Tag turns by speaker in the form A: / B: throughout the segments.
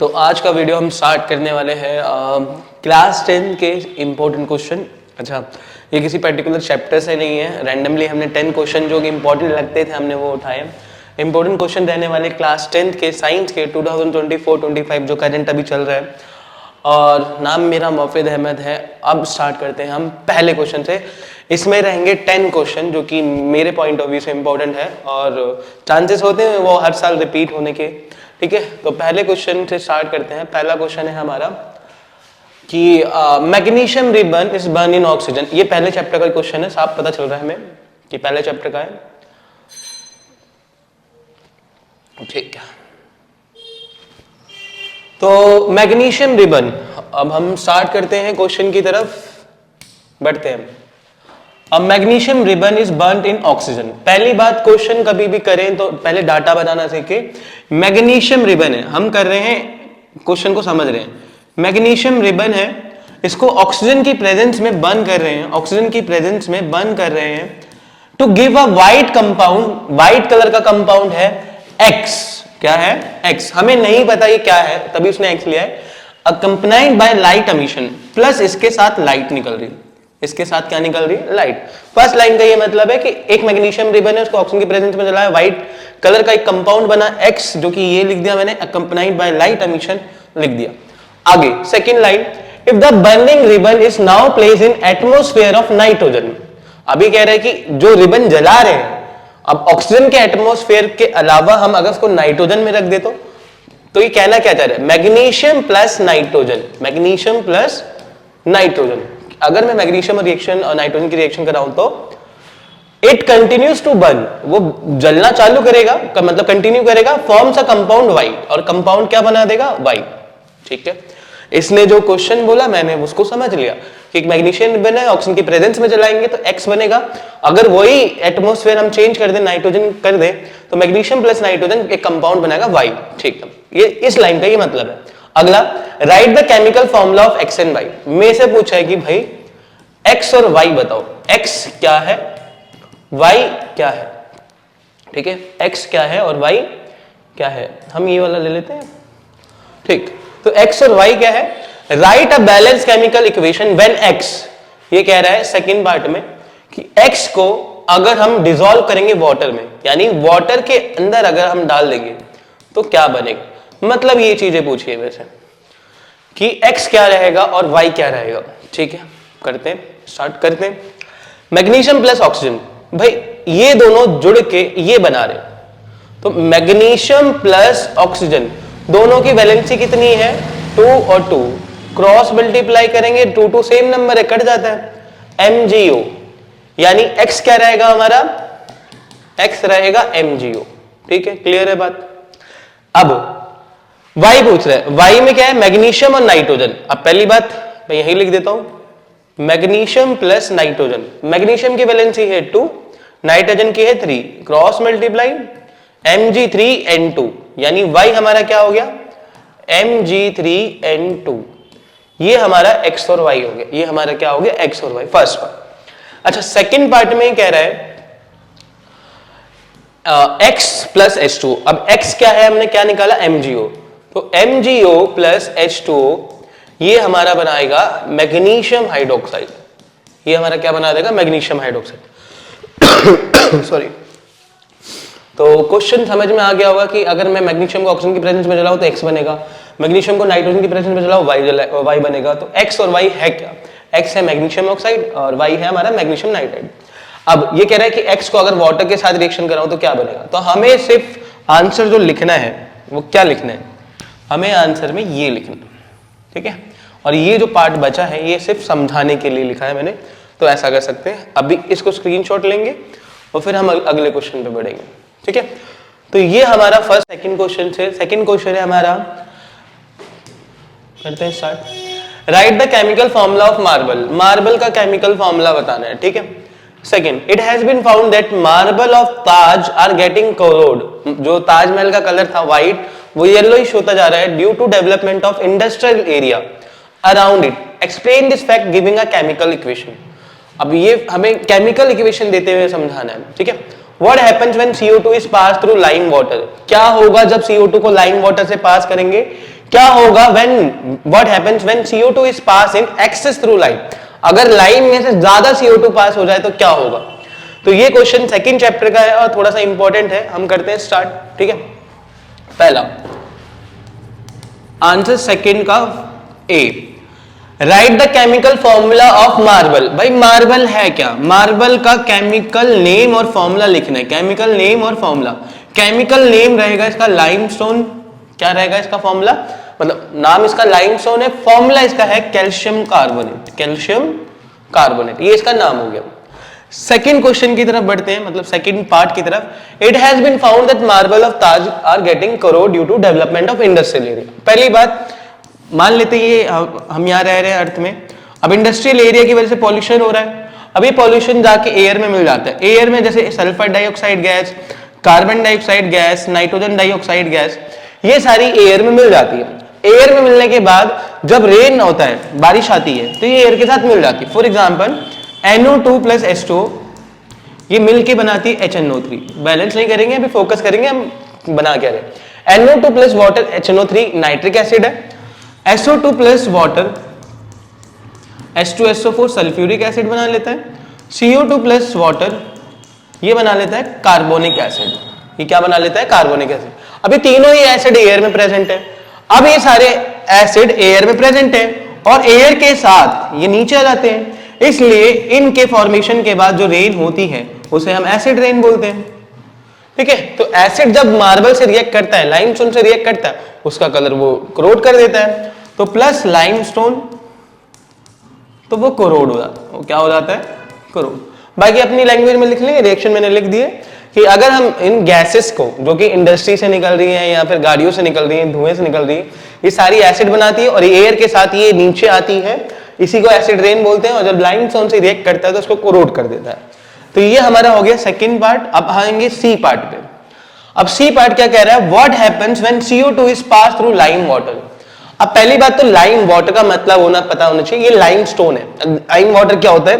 A: तो आज का वीडियो हम स्टार्ट करने वाले हैं क्लास 10 के इम्पोर्टेंट क्वेश्चन। अच्छा, ये किसी पर्टिकुलर चैप्टर से नहीं है, रैंडमली हमने 10 क्वेश्चन जो कि इम्पोर्टेंट लगते थे हमने वो उठाए। इम्पोर्टेंट क्वेश्चन रहने वाले क्लास 10 के साइंस के 2024-25 जो करंट अभी चल रहा है। और नाम मेरा मोफिद अहमद है। अब स्टार्ट करते हैं हम पहले क्वेश्चन से। इसमें रहेंगे 10 क्वेश्चन जो कि मेरे पॉइंट ऑफ व्यू से इम्पोर्टेंट है और चांसेस होते हैं वो हर साल रिपीट होने के। ठीक है, तो पहले क्वेश्चन से स्टार्ट करते हैं। पहला क्वेश्चन है हमारा कि magnesium ribbon is burn in oxygen. ये पहले चैप्टर का क्वेश्चन है, साफ पता चल रहा है हमें कि पहले चैप्टर का है। ठीक है, तो मैग्नीशियम रिबन, अब हम स्टार्ट करते हैं क्वेश्चन की तरफ बढ़ते हैं। अब magnesium ribbon is burned in oxygen. पहली बात, क्वेश्चन कभी भी करें तो पहले डाटा बनाना सीखे। मैग्नीशियम रिबन है, हम कर रहे हैं, क्वेश्चन को समझ रहे हैं। मैग्नीशियम रिबन है, इसको ऑक्सीजन की प्रेजेंस में बर्न कर रहे हैं, ऑक्सीजन की प्रेजेंस में बर्न कर रहे हैं to give a white compound. White colour का कंपाउंड है एक्स। क्या है? एक्स। हमें नहीं पता ये क्या है, तभी उसने एक्स लिया है। अकंपनाइड बाय लाइट एमिशन, प्लस इसके साथ लाइट निकल रही है। इसके साथ क्या निकल रही है? लाइट। फर्स्ट लाइन का ये मतलब है कि एक मैग्नीशियम रिबन है, उसको ऑक्सीजन की प्रेजेंस में जलाया, व्हाइट कलर का एक कंपाउंड बना एक्स, जो कि ये लिख दिया मैंने, अकंपनाइड बाय लाइट एमिशन लिख दिया। आगे second line, if the burning ribbon is now placed in atmosphere of nitrogen. अभी कह रहे हैं कि जो रिबन जला रहे हैं, अब ऑक्सीजन के एटमॉस्फेयर के अलावा हम अगर उसको नाइट्रोजन में रख दे तो ये कहना क्या चाह रहे हैं? Magnesium plus nitrogen, magnesium plus nitrogen. अगर मैं मैग्नीशियम रिएक्शन और नाइट्रोजन की रिएक्शन कराऊं तो इट कंटिन्यूज टू बर्न, वो जलना चालू करेगा, मतलब कंटिन्यू करेगा, फॉर्म्स अ कंपाउंड व्हाइट, और कंपाउंड क्या बना देगा? व्हाइट। ठीक है, इसने जो क्वेश्चन बोला मैंने उसको समझ लिया कि मैग्नीशियम रिबन है, ऑक्सीजन की प्रेजेंस में जलाएंगे तो एक्स बनेगा। अगर वही एटमॉस्फेयर हम चेंज कर दें, नाइट्रोजन कर दें, तो मैग्नीशियम प्लस नाइट्रोजन एक कंपाउंड बनेगा व्हाइट। ठीक है, ये इस लाइन का ये मतलब है। अगला, right the chemical formula of X and Y. में से पूछा है कि भाई एक्स और वाई बताओ, एक्स क्या है, वाई क्या है। ठीक है, एक्स क्या है और वाई क्या है, हम ये वाला ले लेते हैं। ठीक, तो एक्स और वाई क्या है? Right a balance chemical equation when x, ये कह रहा है सेकंड पार्ट में कि एक्स को अगर हम डिसॉल्व करेंगे वाटर में, यानी वाटर के अंदर अगर हम डाल देंगे तो क्या बनेगा। मतलब ये चीजें पूछिए वैसे कि एक्स क्या रहेगा और वाई क्या रहेगा। ठीक है, करते हैं, स्टार्ट करते हैं। मैग्नीशियम प्लस ऑक्सीजन, भाई ये दोनों जुड़ के ये बना रहे, तो मैग्नीशियम प्लस ऑक्सीजन दोनों की वैलेंसी कितनी है? 2 और 2, क्रॉस मल्टीप्लाई करेंगे, 2 2 सेम नंबर है, कट जाता है, MgO। यानी x क्या रहेगा हमारा? x रहेगा MgO। ठीक है, क्लियर है बात। अब y पूछ रहे हैं, y में क्या है? मैग्नीशियम और नाइट्रोजन। अब पहली बात मैं यही लिख देता हूं, मैग्नीशियम प्लस नाइट्रोजन। मैग्नीशियम की वैलेंसी है 2, नाइट्रोजन की है 3, क्रॉस मल्टीप्लाई Mg3N2, यानी Y हमारा क्या हो गया? Mg3N2। ये हमारा X और Y हो गया, ये हमारा क्या हो गया? X और Y, फर्स्ट पार्ट। अच्छा, सेकंड पार्ट में कह रहा है X प्लस H2O। अब X क्या है? हमने क्या निकाला? MgO। तो MgO प्लस H2O ये हमारा बनाएगा मैग्नीशियम हाइड्रोक्साइड। ये हमारा क्या बना देगा? Magnesium hydroxide. सॉरी। तो क्वेश्चन समझ में आ गया होगा कि अगर मैं मैग्नीशियम को ऑक्सीजन की प्रेजेंस में जलाऊं तो एक्स बनेगा, मैग्नीशियम को नाइट्रोजन की प्रेजेंस में जलाऊं वाई बनेगा। तो एक्स और वाई है क्या? एक्स है मैग्नीशियम ऑक्साइड और वाई है हमारा मैग्नीशियम नाइट्राइड। अब ये कह रहा है कि एक्स को अगर वाटर के साथ रिएक्शन कराऊं तो क्या बनेगा। तो हमें सिर्फ आंसर जो लिखना है वो क्या लिखना है? हमें आंसर में ये लिखना है। ठीक है, और ये जो पार्ट बचा है ये सिर्फ समझाने के लिए लिखा है मैंने, तो ऐसा कर सकते हैं। अभी इसको स्क्रीनशॉट लेंगे और फिर हम अगले क्वेश्चन पे बढ़ेंगे। ठीक है, तो ये हमारा फर्स्ट सेकंड क्वेश्चन से। सेकंड क्वेश्चन है हमारा, करते हैं start. Right the chemical formula of marble. Marble का केमिकल फॉर्मूला बताना है। ठीक है, second, it has been found that marble of Taj are getting corroded. जो ताजमहल का कलर था व्हाइट, वो येलोइश होता जा रहा है due to development of industrial area around it. Explain this fact giving a chemical equation. अब ये हमें केमिकल इक्वेशन देते हुए समझाना है। ठीक है, What happens when CO2 is passed through lime water? क्या होगा जब CO2 को लाइम वाटर से पास करेंगे? क्या होगा when what happens when CO2 is pass in excess through light, अगर लाइन में से ज्यादा CO2 पास हो जाए तो क्या होगा। तो ये क्वेश्चन सेकंड चैप्टर का है और थोड़ा सा इंपॉर्टेंट है, हम करते हैं स्टार्ट। ठीक है, पहला आंसर सेकंड का A, right the chemical formula of marble. भाई मार्बल है क्या, मार्बल का केमिकल नेम और फॉर्मूला लिखना है, केमिकल नेम और फॉर्मूला। केमिकल नेम रहेगा इसका लाइमस्टोन, क्या रहेगा इसका फॉर्मूला, मतलब नाम इसका लाइमस्टोन है, फॉर्मूला इसका है कैल्शियम कार्बोनेट, कैल्शियम कार्बोनेट, ये इसका नाम हो गया। सेकेंड क्वेश्चन की तरफ बढ़ते हैं, मतलब सेकेंड पार्ट की तरफ। It has been found that marble of Taj are getting corroded due to development of industrial area. पहली बात मान लेते ये हम यहाँ रह रहे हैं अर्थ में, अब इंडस्ट्रियल एरिया की वजह से पॉल्यूशन हो रहा है, अब ये पॉल्यूशन जाके एयर में मिल जाता है। एयर में जैसे sulphur dioxide gas, carbon dioxide gas, nitrogen dioxide gas, ये सारी एयर में मिल जाती है। एयर में मिलने के बाद जब रेन होता है, बारिश आती है, तो ये एयर के साथ मिल जाती है। For example NO2 plus H2 ये मिल के बनाती है HNO3। बैलेंस नहीं करेंगे, अभी फोकस करेंगे हम बना क्या रहे। NO2 plus water HNO3 nitric acid है, SO2 plus water H2SO4 sulphuric acid बना लेता है, CO2 प्लस वाटर ये बना लेता है कार्बोनिक एसिड, ये क्या बना लेता है, कार्बोनिक एसिड। अभी तीनों ही एसिड एयर में प्रेजेंट है, अब ये सारे एसिड एयर में प्रेजेंट है और एयर के साथ ये नीचे आ जाते हैं, इसलिए इनके फॉर्मेशन के बाद जो रेन होती है उसे हम एसिड रेन बोलते हैं। ठीक है, तो एसिड जब मार्बल से रिएक्ट करता है, लाइमस्टोन से रिएक्ट करता है, उसका कलर वो कोरोड कर देता है, तो प्लस लाइमस्टोन तो वो कोरोड हो जाता है, वो क्या हो जाता है, कोरोड। बाकी अपनी लैंग्वेज में लिख लेंगे, रिएक्शन मैंने लिख दिए कि अगर हम इन गैसेस को जो कि इंडस्ट्री से निकल रही है या फिर गाड़ियों से निकल रही है, धुएं से निकल रही है, ये सारी एसिड बनाती है और एयर के साथ ये नीचे आती है, इसी को एसिड रेन बोलते हैं, और जब लाइमस्टोन से रिएक्ट करता है तो उसको कोरोड कर देता है। तो ये हमारा हो गया सेकंड पार्ट। अब आएंगे सी पार्ट पे। अब सी पार्ट क्या कह रहा है, what happens when CO2 is pass through lime water. अब पहली बात तो लाइम वाटर का मतलब होना पता होना चाहिए, ये लाइमस्टोन है। लाइम वाटर क्या होता है,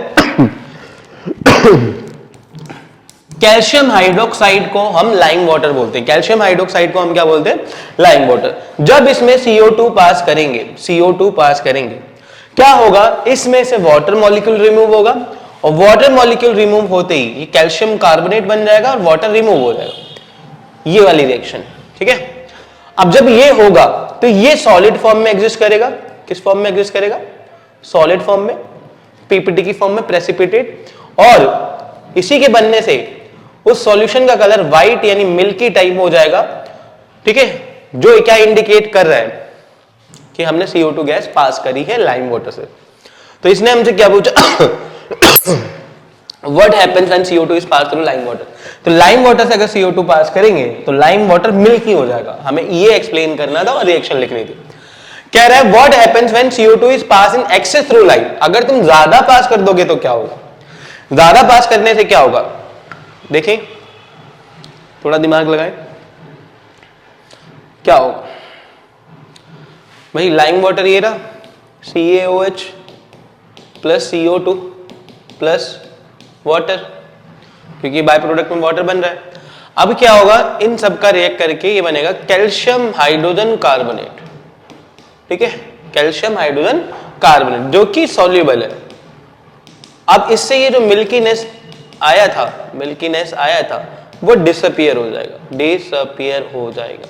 A: कैल्शियम हाइड्रोक्साइड को हम लाइम वाटर बोलते हैं, कैल्शियम हाइड्रोक्साइड को हम क्या बोलते हैं, लाइम वाटर। जब इसमें CO2 पास करेंगे, CO2 पास करेंगे, क्या होगा, इसमें से वाटर मॉलिक्यूल रिमूव होगा और वाटर मॉलिक्यूल रिमूव होते ही ये कैल्शियम कार्बोनेट बन जाएगा और वाटर रिमूव हो जाएगा, ये वाली रिएक्शन। ठीक है, अब जब ये होगा तो ये सॉलिड फॉर्म में एग्जिस्ट करेगा। किस फॉर्म में एग्जिस्ट करेगा, सॉलिड फॉर्म में, पीपीटी की फॉर्म में, प्रेसिपिटेट, और इसी के बनने से उस सॉल्यूशन का कलर व्हाइट यानी मिल्की टाइप हो जाएगा। ठीक है, जो क्या इंडिकेट कर रहा है कि हमने CO2 गैस पास करी है लाइम वाटर से। तो इसने हमसे क्या पूछा, what happens when CO2 is pass through lime water. तो लाइम वाटर से अगर CO2 पास करेंगे तो लाइम वाटर मिल्की हो जाएगा। हमें ये एक्सप्लेन करना था और रिएक्शन लिखनी थी। कह रहा है what happens when CO2 is pass in excess through light. अगर तुम ज्यादा पास कर दोगे तो क्या होगा, ज्यादा पास करने से क्या होगा, देखें थोड़ा दिमाग लगाएं, क्या होगा भाई, लाइम वाटर ये रहा, CaOH plus CO2 plus water, क्योंकि बाय प्रोडक्ट में वाटर बन रहा है। अब क्या होगा, इन सब का रिएक्ट करके ये बनेगा कैल्शियम हाइड्रोजन कार्बोनेट। ठीक है, कैल्शियम हाइड्रोजन कार्बोनेट जो कि सॉल्युबल है। अब इससे ये जो मिल्कीनेस आया था वो डिसअपियर हो जाएगा,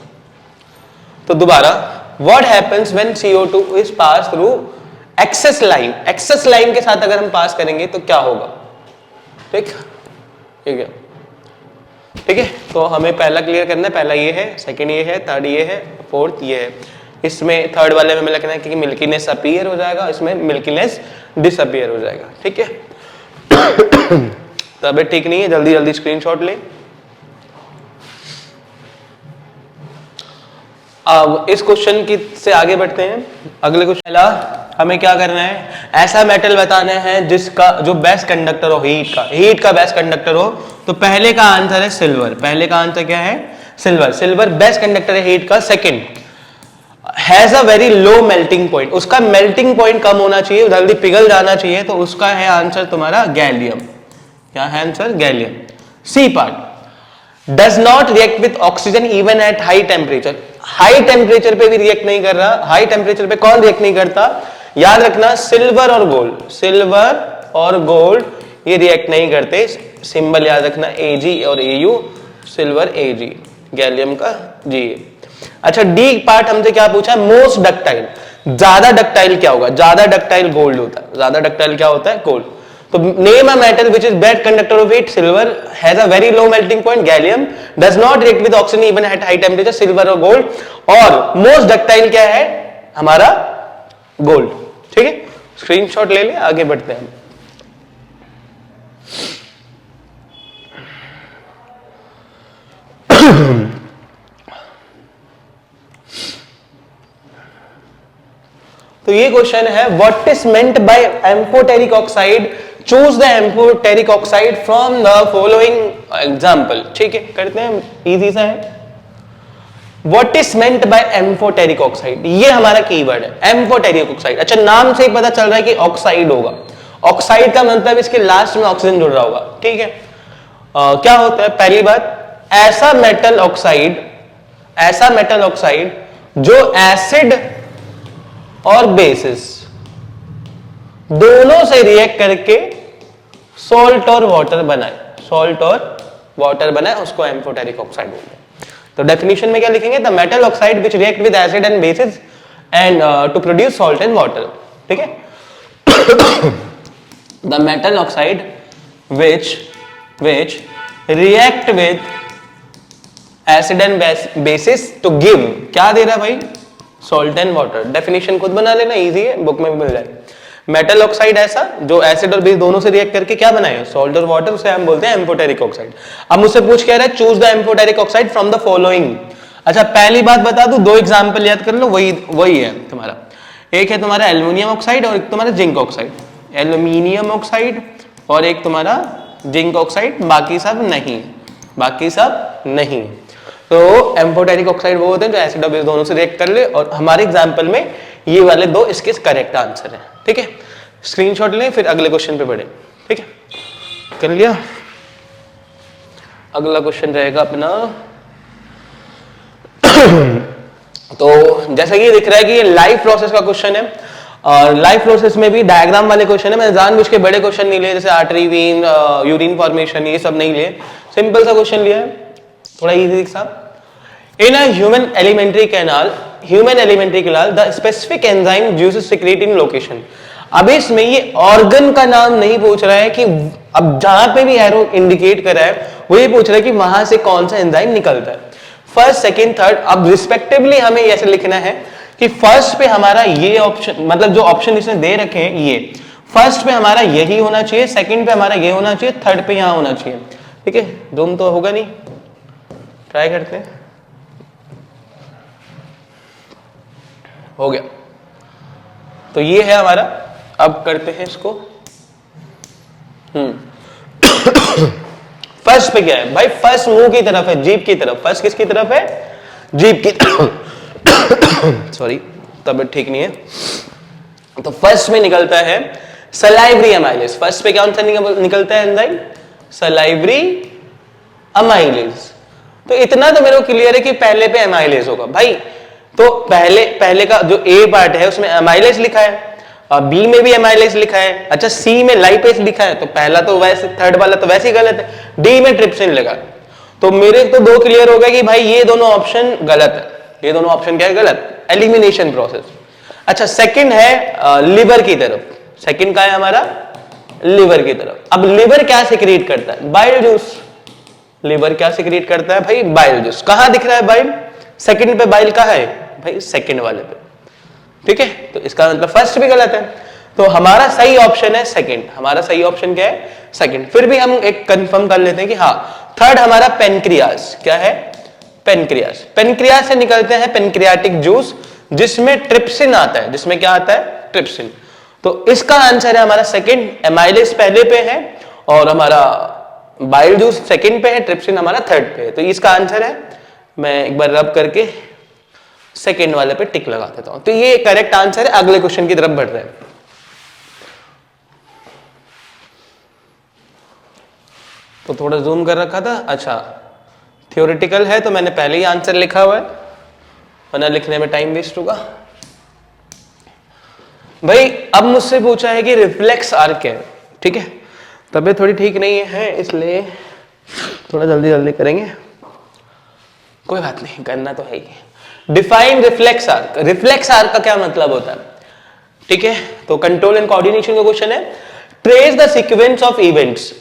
A: तो दोबारा what happens when CO2 is pass through excess lime. Excess lime के साथ अगर हम पास करेंगे तो क्या होगा, ठीक है, ठीक है। तो हमें पहला क्लियर करना है, पहला ये है, सेकंड ये है, थर्ड ये है, फोर्थ ये है। इसमें थर्ड वाले में हमें लिखना है कि मिल्कीनेस अपीयर हो जाएगा, इसमें मिल्कीनेस डिसअपियर हो जाएगा। ठीक है, तबियत ठीक नहीं है, जल्दी जल्दी स्क्रीनशॉट ले। अब इस क्वेश्चन की से आगे बढ़ते हैं। अगले क्वेश्चन, हमें क्या करना है, ऐसा मेटल बताना है जिसका जो बेस्ट कंडक्टर हो हीट का बेस्ट कंडक्टर हो। तो पहले का आंसर है सिल्वर। पहले का आंसर क्या है, सिल्वर। सिल्वर बेस्ट कंडक्टर है हीट का। Second, has a very low melting point, उसका मेल्टिंग पॉइंट कम होना चाहिए, जल्दी पिघल जाना चाहिए, तो उसका है आंसर तुम्हारा गैलियम। क्या है answer, gallium. C part, does not react with oxygen even at high temperature. High temperature पे भी रिएक्ट नहीं कर रहा। हाई टेम्परेचर पे कौन रिएक्ट नहीं करता? याद रखना, सिल्वर और गोल्ड, सिल्वर और गोल्ड ये रिएक्ट नहीं करते। सिंबल याद रखना Ag और Au, सिल्वर Ag, गैलियम का Ga। अच्छा, डी पार्ट हमसे क्या पूछा? मोस्ट डक्टाइल, ज्यादा डक्टाइल क्या होगा? ज्यादा डक्टाइल गोल्ड होता है। ज्यादा डक्टाइल क्या होता है? गोल्ड। तो name a metal which is bad conductor of heat, silver, has a very low melting point, gallium, does not react with oxygen even at high temperature, silver और gold। और most ductile क्या है? हमारा gold. ठीक है, screenshot ले ले, आगे बढ़ते हैं। तो ये क्वेश्चन है, what is meant by amphoteric oxide, choose the amphoteric oxide from the following example. ठीक है, करते हैं, इजी सा है। What is meant by amphoteric oxide, ये हमारा कीवर्ड है, एम्फोटेरिक ऑक्साइड। अच्छा, नाम से ही पता चल रहा है कि ऑक्साइड होगा। ऑक्साइड का मतलब इसके लास्ट में ऑक्सीजन जुड़ रहा होगा। ठीक है, क्या होता है? पहली बात, ऐसा मेटल ऑक्साइड जो एसिड और बेसिस दोनों से रिएक्ट करके सॉल्ट और वाटर बनाए, सॉल्ट और वाटर बनाए, उसको एम्फोटेरिक ऑक्साइड बोलते हैं। तो डेफिनेशन में क्या लिखेंगे? The metal oxide which react with acid and basis and to produce salt and water. ठीक है, the metal oxide which react with acid and basis to give, क्या दे रहा है भाई? Salt and water. डेफिनेशन खुद बना लेना, इजी है, बुक में भी मिल जाए। मेटल ऑक्साइड ऐसा जो एसिड और बेस दोनों से रिएक्ट करके क्या बनाए? सॉल्ट और वाटर, उसे हम बोलते हैं एम्फोटेरिक ऑक्साइड। अब मुझसे पूछ कह रहा है, choose the amphoteric oxide from the following. अच्छा, पहली बात बता दूं, दो एग्जांपल याद कर लो, वही है तुम्हारा। एक है तुम्हारा एल्युमिनियम ऑक्साइड और एक तुम्हारा जिंक ऑक्साइड। एल्यूमिनियम ऑक्साइड और एक तुम्हारा जिंक ऑक्साइड, बाकी सब नहीं। तो एम्फोटेरिक ऑक्साइड वो होते हैं जो एसिड और बेस दोनों से रिएक्ट कर ले, और हमारे एग्जांपल में ये वाले दो इसके करेक्ट आंसर हैं। ठीक है, स्क्रीनशॉट लें, फिर अगले क्वेश्चन पे बढ़े। ठीक है, कर लिया। अगला क्वेश्चन रहेगा अपना तो जैसा कि दिख रहा है कि ये लाइफ प्रोसेस का क्वेश्चन है, और लाइफ प्रोसेस में भी डायग्राम वाले क्वेश्चन है। मैंने जानबूझ के बड़े क्वेश्चन नहीं लिए, जैसे आर्टरी, वेन, यूरिन फॉर्मेशन, ये सब नहीं लिए, सिंपल सा क्वेश्चन लिया है, थोड़ा इजी सा। In a human alimentary canal the specific enzyme juices secrete in location. अब इसमें ये ऑर्गन का नाम नहीं पूछ रहा है कि, अब जहां पे भी एरो इंडिकेट कर रहा है वो ये पूछ रहा है कि वहां से कौन सा एंजाइम निकलता है, फर्स्ट, सेकंड, थर्ड। अब रिस्पेक्टिवली हमें ऐसे लिखना है कि फर्स्ट पे हमारा ये ऑप्शन, मतलब जो ऑप्शन इसने दे रखे हैं ये, फर्स्ट पे हमारा यही होना चाहिए, सेकंड पे हमारा ये होना चाहिए, थर्ड पे यहां होना चाहिए। ठीक है, जूम तो होगा नहीं, ट्राई करते हैं। हो गया, तो ये है हमारा। अब करते हैं इसको। फर्स्ट पे क्या है भाई? फर्स्ट मुंह की तरफ है, जीभ की तरफ। फर्स्ट किसकी तरफ है? जीभ की तरफ। सॉरी, तबीयत ठीक नहीं है। तो फर्स्ट में निकलता है सलाइवरी अमाइलेज। फर्स्ट पे कौन सा निकलता है एंजाइम? Salivary amylase. तो इतना तो मेरे को क्लियर है कि पहले पे अमाइलेज होगा भाई। तो पहले का जो ए पार्ट है उसमें अमाइलेज लिखा है, और बी में भी अमाइलेज लिखा है। अच्छा, सी में लाइपेज लिखा है, तो पहला तो वैसे, थर्ड वाला तो वैसे ही गलत है। डी में ट्रिप्सिन लगा, तो मेरे तो दो क्लियर हो गए कि भाई ये दोनों ऑप्शन गलत है। ये दोनों ऑप्शन क्या है? गलत, एलिमिनेशन प्रोसेस। अच्छा, सेकंड है लिवर की तरफ। सेकंड का है हमारा लिवर की तरफ। अब लिवर क्या सिक्रीट करता है? Bile juice. लिवर क्या सिक्रीट करता है भाई? Bile juice. कहां दिख रहा है बाइल? सेकंड पे बाइल कहां है भाई? सेकंड वाले पे। ठीक है, तो इसका मतलब फर्स्ट भी गलत है, तो हमारा सही ऑप्शन है सेकंड। हमारा सही ऑप्शन क्या है? सेकंड। फिर भी हम एक कंफर्म कर लेते हैं कि हाँ, थर्ड हमारा पेनक्रियास। क्या है? पेनक्रियास। पेनक्रियास से निकलते हैं पेनक्रियाटिक जूस, जिसमें ट्रिप्सिन आता है। जिसमें क्या आता है? ट्रिप्सिन। तो इसका आंसर है हमारा सेकंड। एमाइलेज पहले पे है और हमारा बाइल जूस सेकंड पे है, ट्रिप्सिन हमारा थर्ड पे है। तो इसका आंसर है, मैं एक बार रब करके सेकेंड वाले पे टिक लगा देता हूं। तो ये करेक्ट आंसर है। अगले क्वेश्चन की तरफ बढ़ रहे हैं। तो थोड़ा जूम कर रखा था। अच्छा, थ्योरेटिकल है तो मैंने पहले ही आंसर लिखा हुआ है, वरना लिखने में टाइम वेस्ट होगा। भाई अब मुझसे पूछा है कि रिफ्लेक्स आर्क है, ठीक है, तबीयत थोड़ी ठीक नहीं है इसलिए थोड़ा जल्दी जल्दी करेंगे, कोई बात नहीं, करना तो है ही। Define reflex arc. Reflex arc का क्या मतलब होता है, ठीक है, तो कंट्रोल एंड कोऑर्डिनेशन का क्वेश्चन है। Trace the sequence of events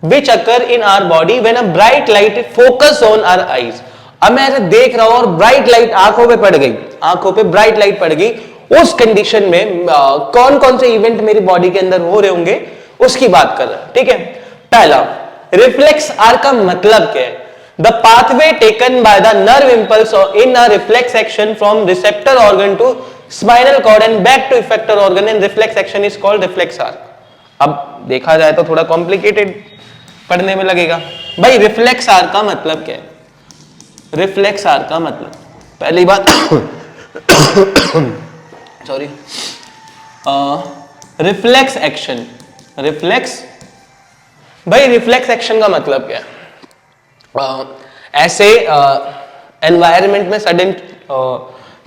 A: which occur in our body when a bright light focus on our eyes। अब मैं ऐसे देख रहा हूं और ब्राइट लाइट आंखों पे पड़ गई, आंखों पे ब्राइट लाइट पड़ गई, उस कंडीशन में कौन कौन से इवेंट मेरी बॉडी के अंदर हो रहे होंगे उसकी बात कर रहा है, ठीक है। पहला, रिफ्लेक्स आर्क का मतलब क्या है? The pathway taken by the nerve impulse in a reflex action from receptor organ to spinal cord and back to effector organ and reflex action is called reflex arc. अब देखा जाए तो थोड़ा complicated पढ़ने में लगेगा। भाई रिफ्लेक्स आर्क का मतलब क्या है? रिफ्लेक्स आर्क का मतलब, पहली बात सॉरी, रिफ्लेक्स एक्शन। रिफ्लेक्स, भाई रिफ्लेक्स एक्शन का मतलब क्या है? ऐसे एनवायरनमेंट में सडन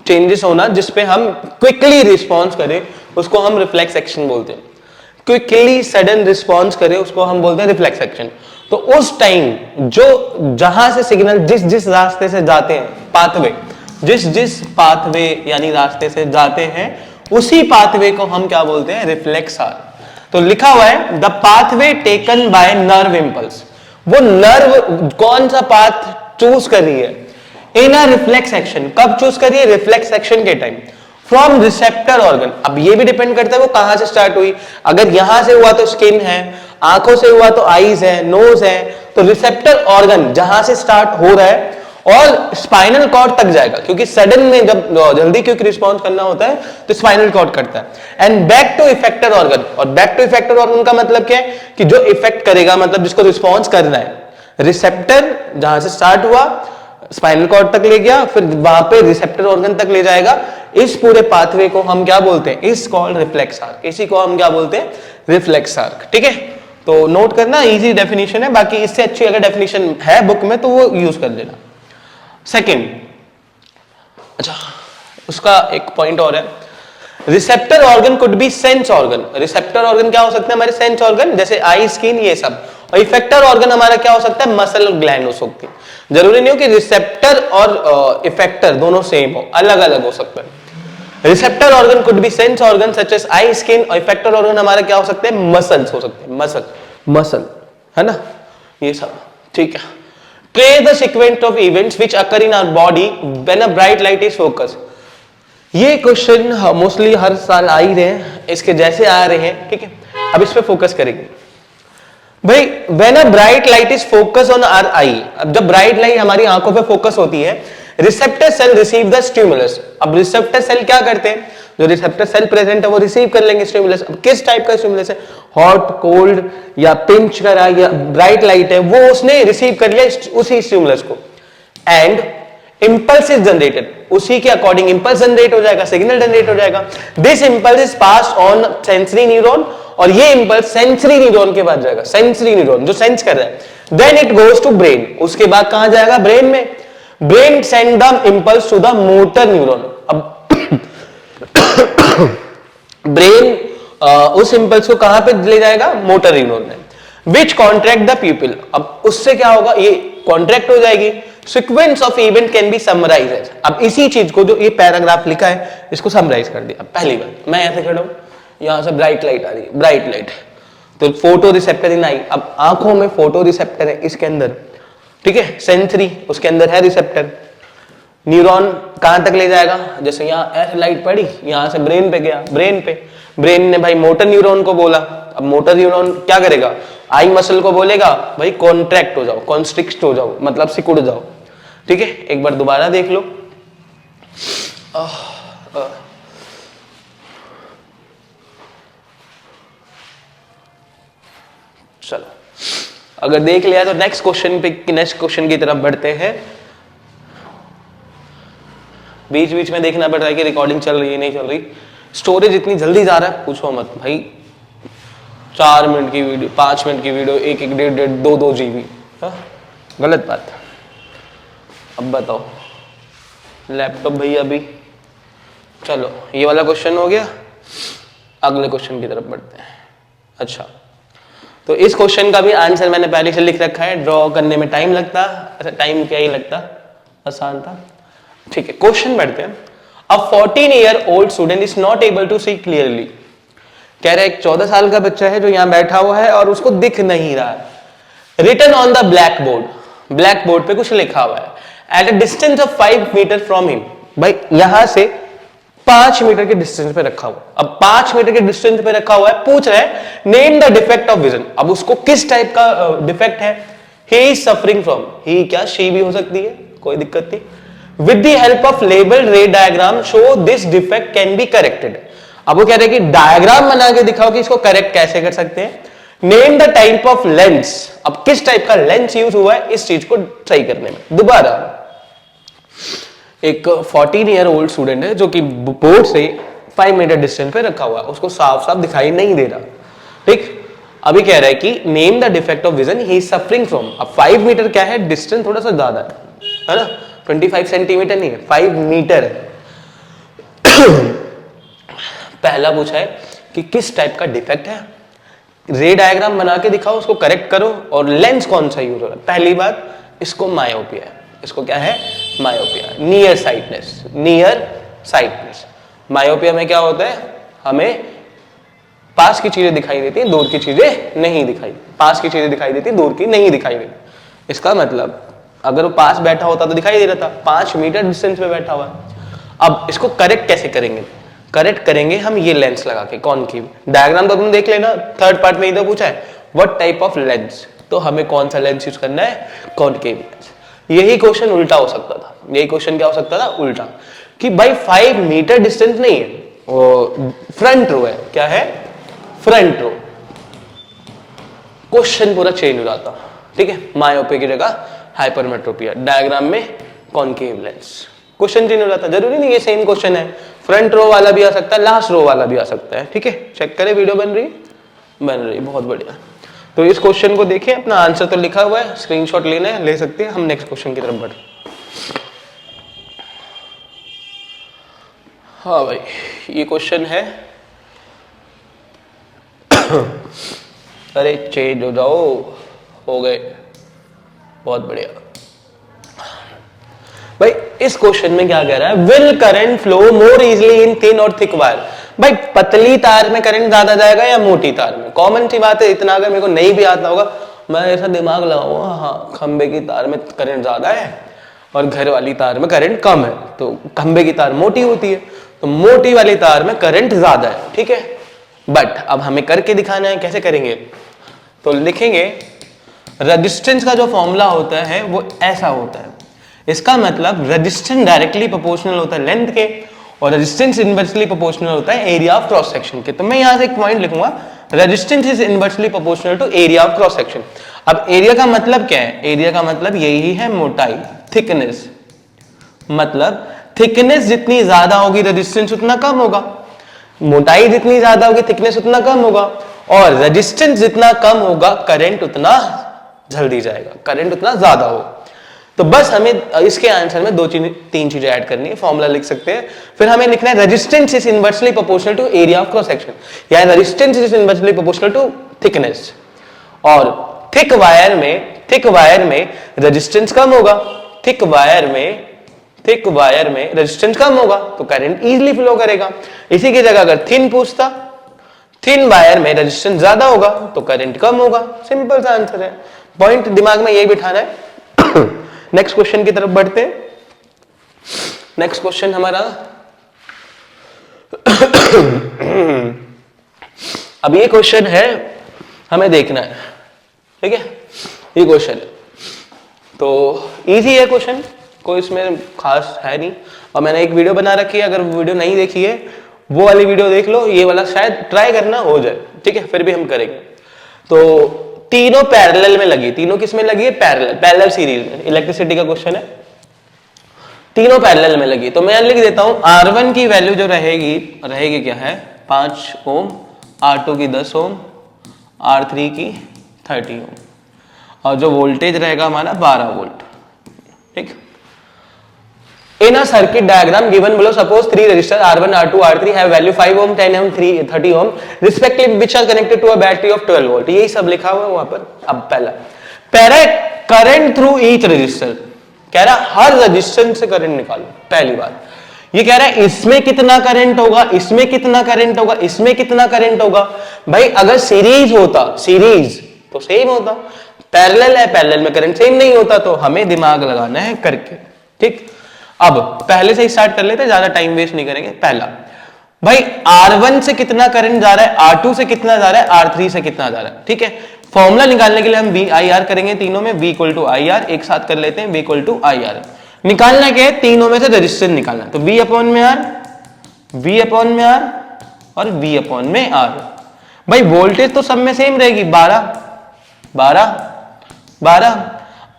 A: चेंजेस होना जिसपे हम क्विकली रिस्पॉन्स करें, उसको हम रिफ्लेक्स एक्शन बोलते हैं। क्विकली सडन रिस्पॉन्स करे उसको हम बोलते हैं रिफ्लेक्स एक्शन। तो उस टाइम जो जहां से सिग्नल जिस जिस रास्ते से जाते हैं, पाथवे, जिस जिस पाथवे यानी रास्ते से जाते हैं, उसी पाथवे को हम क्या बोलते हैं? Reflex arc. तो लिखा हुआ है the pathway taken bye nerve impulse. वो नर्व कौन सा पाथ चूज कर रही है इन अ रिफ्लेक्स एक्शन। कब चूज कर रही है? रिफ्लेक्स एक्शन के टाइम। फ्रॉम रिसेप्टर ऑर्गन, अब ये भी डिपेंड करता है वो कहां से स्टार्ट हुई। अगर यहां से हुआ तो स्किन है, आंखों से हुआ तो आईज है, नोज है, तो रिसेप्टर ऑर्गन जहां से स्टार्ट हो रहा है और स्पाइनल कॉर्ड तक जाएगा, क्योंकि सडन में जब जल्दी क्विक रिस्पॉन्स करना होता है तो स्पाइनल कॉर्ड करता है। And back to effector organ, और बैक टू इफेक्टर ऑर्गन का मतलब क्या है कि जो इफेक्ट करेगा, मतलब जिसको रिस्पॉन्स करना है, रिसेप्टर जहां से स्टार्ट हुआ स्पाइनल कॉर्ड तक ले गया, फिर वहां पे रिसेप्टर ऑर्गन तक ले जाएगा। इस पूरे पाथवे को हम क्या बोलते हैं? इस कॉल्ड रिफ्लेक्स आर्क। इसी को हम क्या बोलते हैं? रिफ्लेक्स आर्क, ठीक है। तो नोट करना, इजी डेफिनेशन है, बाकी इससे अच्छी अगर डेफिनेशन है बुक में तो वो यूज कर लेना। सेकंड, अच्छा उसका एक पॉइंट और है, receptor organ could be sense organ. Receptor organ क्या हो सकते हैं? हमारे सेंस ऑर्गन, जैसे आई, स्किन, ये सब। और इफेक्टर ऑर्गन हमारा क्या हो सकता है? मसल और ग्लैंड हो सकती है। जरूरी नहीं हो कि रिसेप्टर और इफेक्टर दोनों सेम हो, अलग अलग हो सकते हैं। Receptor organ could be sense organ such as eye, skin, और इफेक्टर ऑर्गन हमारा क्या हो सकते हैं? मसल्स हो सकते हैं, मसल है ना, ये सब, ठीक है। Trace the sequence of events which occur in our body when a bright light is focus. ये क्वेश्चन मोस्टली हर साल आ ही रहे हैं, इसके जैसे आ रहे हैं, ठीक है। अब इस पे फोकस करेंगे। भाई when a bright light is focus on our eye, अब जब ब्राइट लाइट हमारी आंखों पे फोकस होती है, receptor cell receive the stimulus. अब रिसेप्टर सेल क्या करते हैं? जो रिसेप्टर सेल प्रेजेंट है वो रिसीव कर लेंगे स्टिमुलस। अब किस टाइप का स्टिमुलस है? हॉट, कोल्ड या पिंच करा या ब्राइट लाइट है, वो उसने रिसीव कर लिया उसी स्टिमुलस को, एंड इंपल्स इज जनरेटेड, उसी के अकॉर्डिंग इंपल्स जनरेट हो जाएगा, सिग्नल जनरेट हो जाएगा। This impulse is pass on sensory neuron, और ये इंपल्स सेंसरी न्यूरॉन के बाद जाएगा, सेंसरी न्यूरॉन जो सेंस कर रहा है। Then it goes to brain, उसके बाद कहां जाएगा? ब्रेन में। Brain send the impulse to the motor neuron. अब ब्रेन उस इंपल्स को कहां पे ले जाएगा? मोटर न्यूरॉन में, विच कॉन्ट्रैक्ट द प्यूपिल। अब उससे क्या होगा? ये कॉन्ट्रैक्ट हो जाएगी। Sequence of event can be summarised. अब इसी चीज को जो ये पैराग्राफ लिखा है इसको समराइज कर दिया। पहली बात, मैं ऐसे खड़ा हूं, यहां से ब्राइट लाइट आ रही है, ब्राइट लाइट, तो फोटो रिसेप्टर इन आई। अब आंखों में फोटो रिसेप्टर है इसके अंदर, ठीक है, सेंसरी उसके अंदर है रिसेप्टर। न्यूरॉन कहां तक ले जाएगा? जैसे यहाँ ऐसे लाइट पड़ी, यहां से ब्रेन पे गया, ब्रेन ने भाई मोटर न्यूरॉन को बोला। अब मोटर न्यूरॉन क्या करेगा? आई मसल को बोलेगा भाई कॉन्ट्रैक्ट हो जाओ, कॉन्स्ट्रिक्ट हो जाओ, मतलब सिकुड़ जाओ, ठीक है। एक बार दोबारा देख लो। चलो, अगर देख लिया तो नेक्स्ट क्वेश्चन की तरफ बढ़ते हैं। बीच बीच में देखना पड़ रहा है कि रिकॉर्डिंग चल रही है नहीं चल रही। स्टोरेज इतनी जल्दी जा रहा है पूछो मत भाई, 4 मिनट की वीडियो, 5 मिनट की वीडियो, 1-1, 1.5, 2-2 GB, गलत बात। अब बताओ लैपटॉप भैया भी। चलो ये वाला क्वेश्चन हो गया, अगले क्वेश्चन की तरफ बढ़ते हैं। अच्छा, तो इस क्वेश्चन का भी आंसर मैंने पहले से लिख रखा है, ड्रॉ करने में टाइम लगता, टाइम क्या ही लगता, आसान था। ठीक है, क्वेश्चन बढ़ते हैं। A 14-year-old student is not able to see clearly. कह रहे एक 14 साल का बच्चा है जो यहां बैठा हुआ है और उसको दिख नहीं रहा है। Written on the blackboard, blackboard पे कुछ लिखा हुआ है। At a distance of 5 metre from him, भाई यहां से 5 मीटर के डिस्टेंस पे रखा हुआ। अब 5 मीटर के डिस्टेंस पे रखा हुआ है, पूछ रहे हैं name the defect of vision. अब उसको किस टाइप का डिफेक्ट है? ही इज सफरिंग फ्रॉम, ही क्या शी भी हो सकती है, कोई दिक्कत नहीं। With the help of label रे diagram show this defect can be corrected. अब वो कह रहे हैं कि डायग्राम बना के दिखाओ कि इसको करेक्ट कैसे कर सकते हैं। Name the type of lens, अब किस टाइप का लेंस यूज हुआ है इस चीज को सही करने में। दोबारा एक 14-year-old स्टूडेंट है जो कि बोर्ड से 5 मीटर डिस्टेंस पे रखा हुआ है, उसको साफ साफ दिखाई नहीं दे रहा। ठीक, अभी कह रहा है कि name the defect of vision he is suffering from. अब 5 मीटर क्या है, डिस्टेंस थोड़ा सा ज्यादा है ना, 25 सेंटीमीटर नहीं है, 5 मीटर है। पहला पूछा है कि किस टाइप का डिफेक्ट है, रे डायग्राम बना के दिखाओ, उसको करेक्ट करो, और लेंस कौन सा यूज हो रहा है। पहली बात, इसको मायोपिया है, इसको क्या है, myopia, near sightedness, near sightedness. Myopia में क्या होता है, हमें पास की चीजें दिखाई देती हैं, दूर की चीजें नहीं दिखाई, पास की चीजें दिखाई देती, दूर की नहीं दिखाई देती। इसका मतलब अगर वो पास बैठा होता तो दिखाई दे रहा था, 5 मीटर डिस्टेंस पे बैठा हुआ है। अब इसको करेक्ट कैसे करेंगे? करेक्ट करेंगे हम ये लेंस लगा के, कॉनकेव। डायग्राम तो तुम देख लेना, थर्ड पार्ट में ही तो पूछा है व्हाट टाइप ऑफ लेंस, तो हमें कौन सा लेंस यूज करना है, कॉनकेव लेंस। यही क्वेश्चन उल्टा हो सकता था, यही क्वेश्चन क्या हो सकता था, उल्टा, कि भाई 5 मीटर डिस्टेंस नहीं है, वो फ्रंट रो है, क्या है, फ्रंट रो। क्वेश्चन पूरा चेंज हो जाता। ठीक है, मायोपिया की जगह हाइपरमेट्रोपिया, डायग्राम में कॉनकेव लेंस, क्वेश्चन चेंज हो जाता। जरूरी नहीं ये सेम क्वेश्चन है, फ्रंट रो वाला भी आ सकता है, लास्ट रो वाला भी आ सकता है। ठीक है, चेक करें, वीडियो बन रही, बहुत बढ़िया। तो इस क्वेश्चन को देखिए, अपना आंसर तो लिखा हुआ है, स्क्रीनशॉट लेना है ले सकते हैं। हम नेक्स्ट क्वेश्चन की तरफ बढ़े। हाँ भाई, ये क्वेश्चन है अरे चेंज हो जाओ, हो गए, बहुत बढ़िया। भाई इस क्वेश्चन में क्या कह रहा है, will current flow more easily in thin और थिक वायर। भाई पतली तार में करंट ज्यादा जाएगा या मोटी तार में? कॉमन सी बात है, इतना अगर मेरे को नहीं भी आता होगा, मैं ऐसा दिमाग लगाऊंगा, हाँ खंबे की तार में करंट ज्यादा है और घर वाली तार में करंट कम है, तो खंबे की तार मोटी होती है, तो मोटी वाली तार में करंट ज्यादा है। ठीक है, बट अब हमें करके दिखाना है, कैसे करेंगे? तो लिखेंगे रेजिस्टेंस का जो फॉर्मूला होता है वो ऐसा होता है। इसका मतलब रेजिस्टेंस डायरेक्टली प्रोपोर्शनल होता है लेंथ के, और रेजिस्टेंस इनवर्सली प्रोपोर्शनल होता है एरिया ऑफ क्रॉस सेक्शन के। तो मैं यहां से एक पॉइंट लिखूंगा, resistance is inversely proportional to area of cross section. अब एरिया का मतलब क्या है? एरिया का मतलब यही है मोटाई, थिकनेस। मतलब थिकनेस जितनी ज्यादा होगी रेजिस्टेंस उतना कम होगा, मोटाई जितनी ज्यादा होगी थिकनेस उतना कम होगा, और रेजिस्टेंस जितना कम होगा करंट उतना जल्दी जाएगा, करंट उतना ज्यादा होगा। तो बस हमें इसके आंसर में 2-3 चीजें ऐड करनी है, फॉर्मूला लिख सकते हैं। फिर हमें लिखना है resistance is inversely proportional to area of cross section, या resistance is inversely proportional to thickness. और थिक वायर में रेजिस्टेंस कम होगा, थिक वायर में रेजिस्टेंस कम होगा तो करंट इजीली फ्लो करेगा। इसी की जगह अगर थिन पूछता, थिन वायर में रेजिस्टेंस ज्यादा होगा तो करंट कम होगा। सिंपल सा आंसर है, पॉइंट दिमाग में यही बिठाना है। नेक्स्ट क्वेश्चन की तरफ बढ़ते हैं। नेक्स्ट क्वेश्चन हमारा अब ये क्वेश्चन है, हमें देखना है, ठीक है, ये क्वेश्चन है तो इजी है क्वेश्चन, कोई इसमें खास है नहीं। और मैंने एक वीडियो बना रखी है, अगर वीडियो नहीं देखी है वो वाली वीडियो देख लो, ये वाला शायद ट्राई करना हो जाए, ठीक है, फिर भी हम करेंगे। तो तीनों पैरेलल में लगी, तीनों किस में लगी है? पैरेलल सीरीज में। इलेक्ट्रिसिटी का क्वेश्चन है, तीनों पैरेलल में लगी। तो मैं लिख देता हूं, R1 की वैल्यू जो रहेगी क्या है, 5 ओम, R2 की 10 ओम, R3 की 30 ओम, और जो वोल्टेज रहेगा हमारा 12 वोल्ट। ठीक, In a circuit diagram given below, suppose three resistors R1, R2, R3 have value 5 ohm, 10 ohm, 30 ohm respectively, which are connected to a battery of 12 volt. यही सब लिखा हुआ है वहां पर. अब पहला करंट थ्रू ईच रजिस्टर, कह रहा हर रजिस्टर से करंट निकालो. पहली बात ये कह रहा है इसमें कितना करंट होगा, इसमें कितना करंट होगा, इसमें कितना करंट होगा. भाई अगर सीरीज होता, सीरीज तो सेम होता, पैरेलल है, पैरेलल में करंट सेम नहीं होता, तो हमें दिमाग लगाना है करके. ठीक, अब पहले से ही स्टार्ट कर लेते हैं, ज्यादा टाइम वेस्ट नहीं करेंगे. पहला भाई R1 से कितना करंट जा रहा है, R2 से कितना जा रहा है, R3 से कितना जा रहा है. ठीक है, फॉर्मूला निकालने के लिए हम VIR करेंगे तीनों में. V इक्वल टू IR, एक साथ कर लेते हैं. V इक्वल टू IR निकालना क्या है, तीनों में से रेजिस्टेंस निकालना. तो V अपॉन में R, V अपॉन में R और V अपॉन में R. भाई वोल्टेज तो सब में सेम रहेगी, 12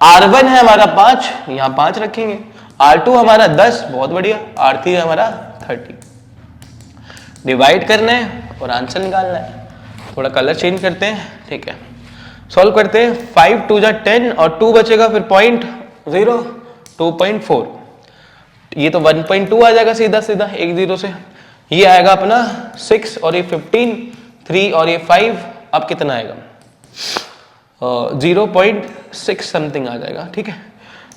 A: R1 है हमारा 5, यहां 5 रखेंगे. R2 हमारा 10, बहुत बढ़िया. R3 हमारा 30. डिवाइड करना है और आंसर निकालना है. थोड़ा कलर चेंज करते हैं. ठीक है, सॉल्व करते हैं. 5 2 जा 10 और 2 बचेगा फिर 0.0, 2.4. ये तो 1.2 आ जाएगा सीधा सीधा 1 0 से. ये आएगा अपना 6 और ये 15, 3 और ये 5. अब कितना आएगा, 0.6 समथिंग आ जाएगा. ठीक है,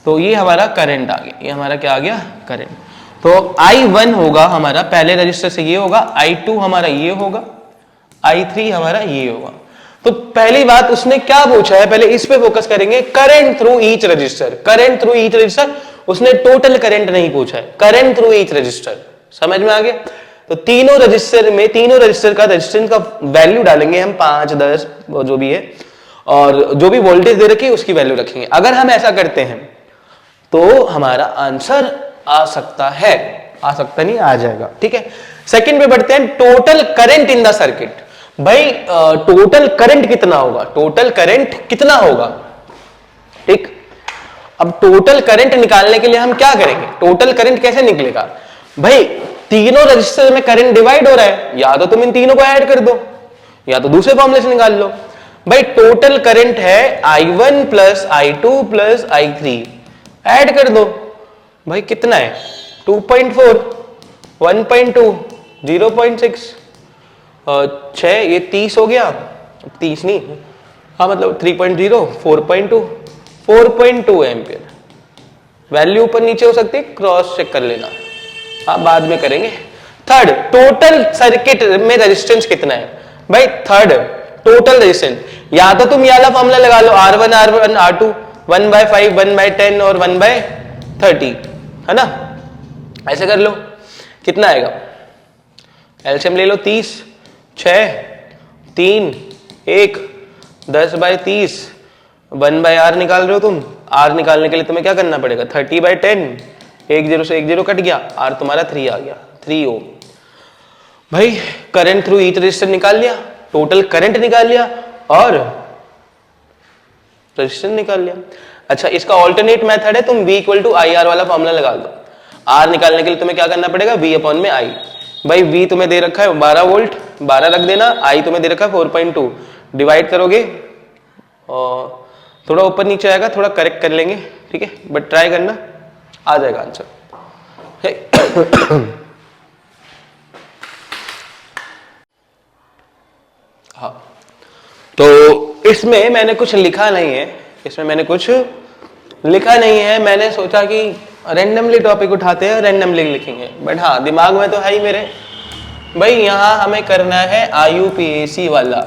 A: तो ये हमारा करंट आ गया. ये हमारा क्या आ गया, करंट. तो I1 होगा हमारा पहले रजिस्टर से ये होगा, I2 हमारा ये होगा, I3 हमारा ये होगा. तो पहली बात उसने क्या पूछा है, पहले इस पे फोकस करेंगे. Current through each resistor, current through each resistor. उसने टोटल करंट नहीं पूछा है, करंट थ्रू ईच रजिस्टर. समझ में आ गया. तो तीनों रजिस्टर में, तीनों रजिस्टर का रेजिस्टेंस का वैल्यू डालेंगे हम, 5 10 जो भी है, और जो भी वोल्टेज दे रखी है उसकी वैल्यू रखेंगे. अगर हम ऐसा करते हैं तो हमारा आंसर आ सकता है, आ सकता नहीं, आ जाएगा. ठीक है, सेकंड पे बढ़ते हैं. Total current in the circuit. भाई टोटल करंट कितना होगा, टोटल करंट कितना होगा. ठीक, अब टोटल करंट निकालने के लिए हम क्या करेंगे, टोटल करंट कैसे निकलेगा. भाई तीनों रजिस्टर में करंट डिवाइड हो रहा है, या तो तुम इन तीनों को ऐड कर दो या तो दूसरे फॉर्मूले से निकाल लो. भाई टोटल करंट है I1 plus I2 plus I3, add कर दो. भाई कितना है, 2.4, 1.2, 0.6, 6, ये 30 हो गया. 30 नहीं, हाँ मतलब 3.0, 4.2 एम्पियर. वैल्यू ऊपर नीचे हो सकती है, क्रॉस चेक कर लेना, आप बाद में करेंगे. थर्ड, टोटल सर्किट में रेजिस्टेंस कितना है. भाई थर्ड टोटल रेजिस्टेंस, या तो तुम ये वाला फॉर्मूला लगा लो, R1 R2 1/5, 1/10 और 1/30, है ना. ऐसे कर लो, कितना आएगा, एलसीएम ले लो. 30, 6, 3, 1, 10/30, 1/R निकाल रहे हो तुम. R निकालने के लिए तुम्हें क्या करना पड़ेगा, 30/10, 1 0 से 1 0 कट गया, R तुम्हारा 3 आ गया, 3 ओम. भाई करंट थ्रू ईच रजिस्टर निकाल लिया, टोटल करंट निकाल लिया और रेजिस्टेंस निकाल लिया. अच्छा, इसका ऑल्टरनेट मेथड है, तुम V इक्वल टू IR वाला फॉर्मूला लगा दो. R निकालने के लिए तुम्हें क्या करना पड़ेगा, V अपॉन में I. भाई V तुम्हें दे रखा है 12 वोल्ट, 12 रख देना. I तुम्हें दे रखा है 4.2, डिवाइड करोगे और थोड़ा ऊपर नीचे आएगा, थोड़ा करेक्ट कर लेंगे. ठीक है, बट ट्राई करना, आ जाएगा आंसर. हाँ, तो इसमें मैंने कुछ लिखा नहीं है, इसमें मैंने कुछ लिखा नहीं है. मैंने सोचा कि रैंडमली टॉपिक उठाते हैं, रैंडमली लिखेंगे. बट हाँ, दिमाग में तो है ही मेरे. भाई यहाँ हमें करना है IUPAC वाला.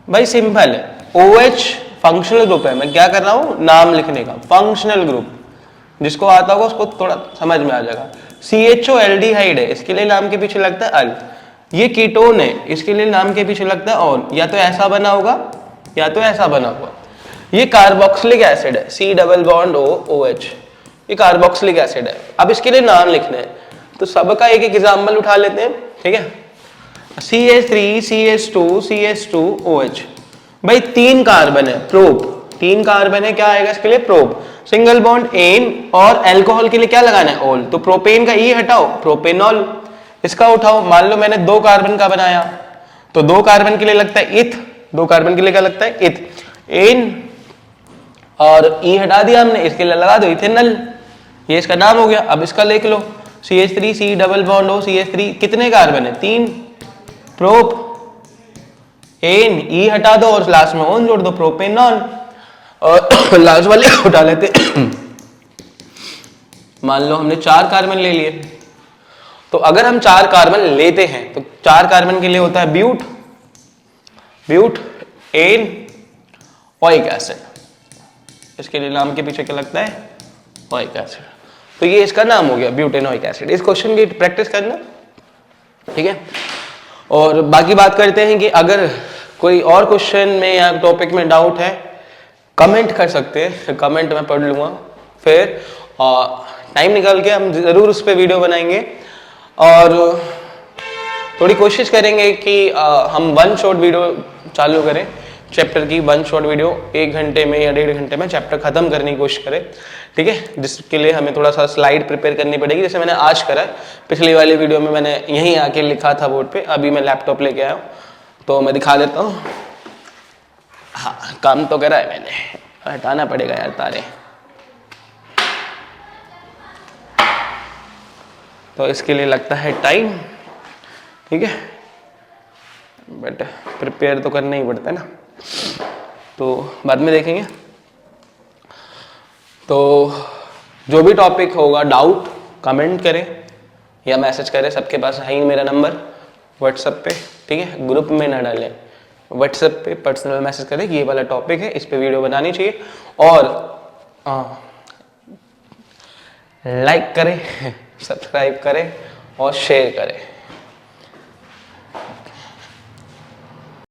A: भाई सिंपल है, OH फंक्शनल ग्रुप है. मैं क्या कर रहा हूँ, नाम लिखने का, फंक्शनल ग्रुप. जिसको आता होगा उसको थोड़ा समझ में आ जाएगा. CHO एल्डिहाइड है, इसके लिए नाम के पीछे लगता है अल. ये कीटोन है, इसके लिए नाम के पीछे लगता है ऑन. या तो ऐसा बना होगा या तो ऐसा बना होगा. ये कार्बोक्सिलिक एसिड है, C डबल बॉन्ड OH, ये कार्बोक्सिलिक एसिड है. अब इसके लिए नाम लिखने हैं, तो सबका एक एक एग्जाम्पल उठा लेते हैं. ठीक है, CH3 CH2 CH2 OH. भाई 3 कार्बन है, प्रोप, 3 कार्बन है, क्या आएगा इसके लिए, प्रोप. सिंगल बॉन्ड एन, और अल्कोहल के लिए क्या लगाना है, ऑल. तो प्रोपेन का ई हटाओ, प्रोपेनॉल. इसका उठाओ, मान लो मैंने 2 कार्बन का बनाया, तो 2 कार्बन के लिए लगता है इथ, 2 कार्बन के लिए क्या लगता है, इथ. एन और ई हटा दिया हमने, इसके लिए लगा दो इथेनॉल. ये इसका नाम हो गया। अब इसका लिख लो CH3 C double bond O CH3 कितने कार्बन है 3 प्रोप एन ई हटा दो और लास्ट में ओन जोड़ दो प्रोपेनॉन और लास्ट वाले उठा लेते मान लो हमने 4 कार्बन ले लिए तो अगर हम 4 कार्बन लेते हैं तो 4 कार्बन के लिए होता है but butanoic acid इसके लिए नाम के पीछे क्या लगता है ओइक एसिड तो ये इसका नाम हो गया ब्यूटेनोइक एसिड। इस क्वेश्चन की प्रैक्टिस करना ठीक है। और बाकी बात करते हैं कि अगर कोई और क्वेश्चन में या टॉपिक में डाउट है कमेंट कर सकते हैं कमेंट में पढ़ लूंगा फिर टाइम निकाल के हम जरूर उस पर वीडियो बनाएंगे और थोड़ी कोशिश करेंगे कि हम 1 शॉर्ट वीडियो चालू करें चैप्टर की 1 शॉर्ट वीडियो 1 घंटे में या 1.5 घंटे में चैप्टर खत्म करने की कोशिश करें ठीक है। जिसके लिए हमें थोड़ा सा स्लाइड प्रिपेयर करनी पड़ेगी जैसे मैंने आज करा पिछली वाली वीडियो में मैंने यहीं आके लिखा था बोर्ड पे अभी मैं लैपटॉप लेके आया हूँ तो मैं दिखा देता हूँ। हाँ काम तो करा है मैंने हटाना पड़ेगा यार तारे तो इसके लिए लगता है टाइम ठीक है बट प्रिपेयर तो करना ही पड़ता है ना तो बाद में देखेंगे। तो जो भी टॉपिक होगा डाउट कमेंट करें या मैसेज करें सबके पास है ही मेरा नंबर व्हाट्सएप पे ठीक है। ग्रुप में ना डालें व्हाट्सएप पे पर्सनल मैसेज करें कि ये वाला टॉपिक है इस पे वीडियो बनानी चाहिए और लाइक करें सब्सक्राइब करें और शेयर करें।